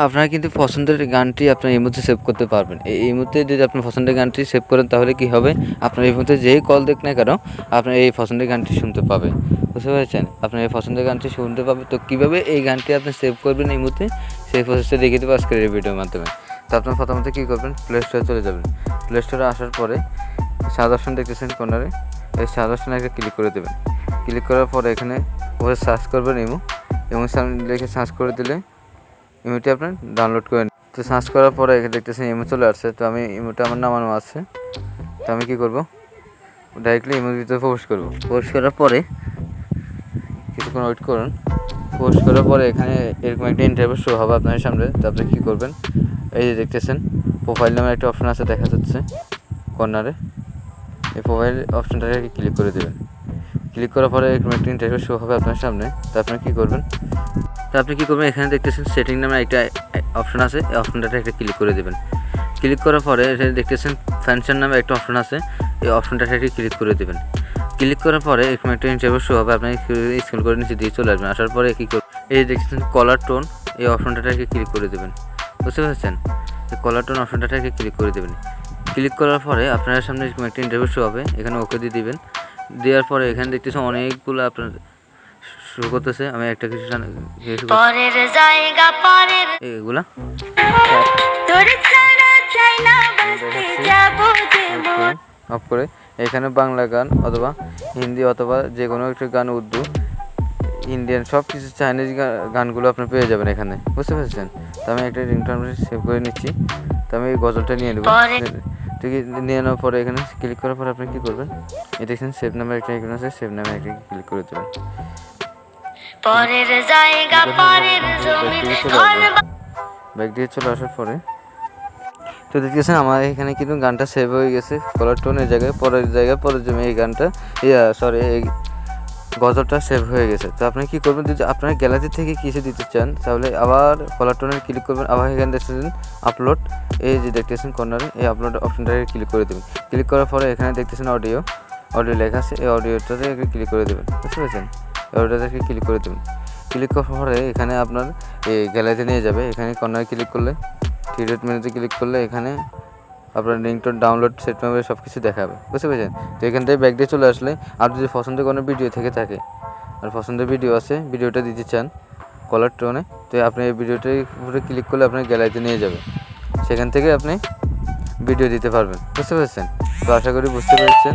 আপনারা কিন্তু পছন্দের গানটি আপনার এই মুহূর্তে সেভ করতে পারবেন। এই মুহূর্তে যদি আপনার পছন্দের গানটি সেভ করেন তাহলে কি হবে, আপনার এই মুহূর্তে যেই কল দেখ না কেন আপনার এই পছন্দের গানটি শুনতে পাবে। বুঝতে পেরেছেন? আপনার এই পছন্দের গানটি শুনতে পাবে। তো কীভাবে এই গানটি আপনি সেভ করবেন এই মুহূর্তে, সেই প্রসেসটা দেখিয়ে দেবো আজকের এই ভিডিওর মাধ্যমে। তো আপনার প্রথমত কী করবেন, প্লে স্টোরে চলে যাবেন। প্লে স্টোরে আসার পরে সার্চ অপশন দেখতেছেন কর্নারে, এই সার্চ অপশনে একটা ক্লিক করে দেবেন। ক্লিক করার পরে এখানে ওখানে সার্চ করবেন ইমো লিখে সার্চ করে দিলে ইমোটি আপনার ডাউনলোড করে নিন। তো সার্চ করার পরে এখানে দেখতেছেন ইমো চলে আসছে। তো আমি ইমোটা আমার নামানো আছে, তো আমি কী করবো, ডাইরেক্টলি ইমোর ভিতরে প্রবেশ করবো। প্রবেশ করার পরে কিছুক্ষণ ওয়েট করুন। প্রবেশ করার পরে এখানে এরকম একটা ইন্টারভিউ শো হবে আপনার সামনে। তো আপনি কী করবেন, এই যে দেখতেছেন প্রোফাইল নামের একটা অপশন আছে দেখা যাচ্ছে কর্নারে, এই প্রোফাইল অপশনটাকে ক্লিক করে দেবেন। ক্লিক করার পরে এরকম একটা ইন্টারভিউ শো হবে আপনার সামনে। তো আপনি কী করবেন, এখানে দেখতেছেন সেটিং নামে একটা অপশন আছে, এই অপশনটাতে একটা ক্লিক করে দেবেন। ক্লিক করার পরে এখানে দেখতেছেন ফ্যানশন নামে একটা অপশন আছে, এই অপশনটাতে একটা ক্লিক করে দেবেন। ক্লিক করার পরে এরকম একটা ইন্টারভিউ শো হবে, আপনি স্ক্রল করে নিচে দিয়ে চলে আসবেন। আসার পরে কী করবেন, এই দেখতেছেন কলার টোন, এই অপশনটাকে ক্লিক করে দেবেন। বুঝতে পারছেন? এই কলার টোন অপশনটাকে ক্লিক করে দেবেন। ক্লিক করার পরে আপনার সামনে এরকম একটা ইন্টারভিউ শো হবে, এখানে ওকে দিয়ে দিবেন। দেওয়ার পরে এখানে দেখতেছেন অনেকগুলো আপনার শুরু করতেছে। আমি একটা কিছু এগুলা অফ করে এখানে বাংলা গান অথবা হিন্দি অথবা যে কোনো একটা গান, উর্দু, ইন্ডিয়ান, সব কিছু চাইনিজ গানগুলো আপনি পেয়ে যাবেন এখানে। বুঝতে পেরেছেন? তো আমি একটা রিংটোন সেভ করে নিচ্ছি। তো আমি এই গজলটা নিয়ে নেব। নিয়ে নেওয়ার পরে এখানে ক্লিক করার পরে আপনি কী করবেন, এই দেখছেন সেভ নাম্বার একটা এখানে আছে, সেভ নামে একটা ক্লিক করে দেবেন। ব্যাক দিয়ে চলে আসার পরে তো দেখতেছেন আমার এখানে কিন্তু গানটা সেভ হয়ে গেছে কলার টোনের জায়গায়, পরের জন্য এই গানটা এই গজলটা সেভ হয়ে গেছে। তো আপনি কী করবেন, যদি আপনার গ্যালারি থেকে কিছু দিতে চান তাহলে আবার কলার টোনে ক্লিক করবেন। আবার এখানে দেখতেছেন আপলোড, এই যে দেখতেছেন কর্নারে এই আপলোড অপশনটাকে ক্লিক করে দেবেন। ক্লিক করার পরে এখানে দেখতেছেন অডিও লেখা আছে, এই অডিওটাতে ক্লিক করে দেবেন। বুঝতে পেরেছেন? অডিওটাকে ক্লিক করে দেবেন। ক্লিক করার পরে এখানে আপনার এই গ্যালারিতে নিয়ে যাবে। এখানে কর্নারে ক্লিক করলে, থ্রি ডট মেনুতে ক্লিক করলে এখানে আপনার রিংটোন ডাউনলোড সেট হবে, সব কিছু দেখাবে। বুঝতে পেরেছেন? তো এখান থেকে ব্যাক দিয়ে চলে আসলে আর যদি পছন্দের কোনো ভিডিও থেকে থাকে, আর পছন্দের ভিডিও আছে, ভিডিওটা দিতে চান কলার টোনে, তো আপনি এই ভিডিওটার উপরে ক্লিক করলে আপনার গ্যালারিতে নিয়ে যাবে, সেখান থেকে আপনি ভিডিও দিতে পারবেন। বুঝতে পেরেছেন? তো আশা করি বুঝতে পেরেছেন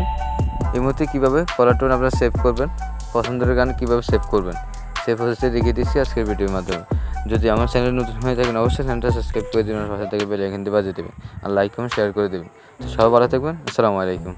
এই মুহূর্তে কীভাবে কলার টোন আপনারা সেভ করবেন, পছন্দের গান কীভাবে সেভ করবেন, সেই প্রসেসটা দেখিয়ে দিচ্ছি আজকের ভিডিওর মাধ্যমে। যদি আমার চ্যানেল নতুন হয়ে থাকেন অবশ্যই চ্যানেলটা সাবস্ক্রাইব করে দেবেন, পাশে থেকে বেল আইকনটি বাজিয়ে দেবেন, আর লাইক কমেন্ট শেয়ার করে দেবেন। তো সবাই ভালো থাকবেন। আসসালামু আলাইকুম।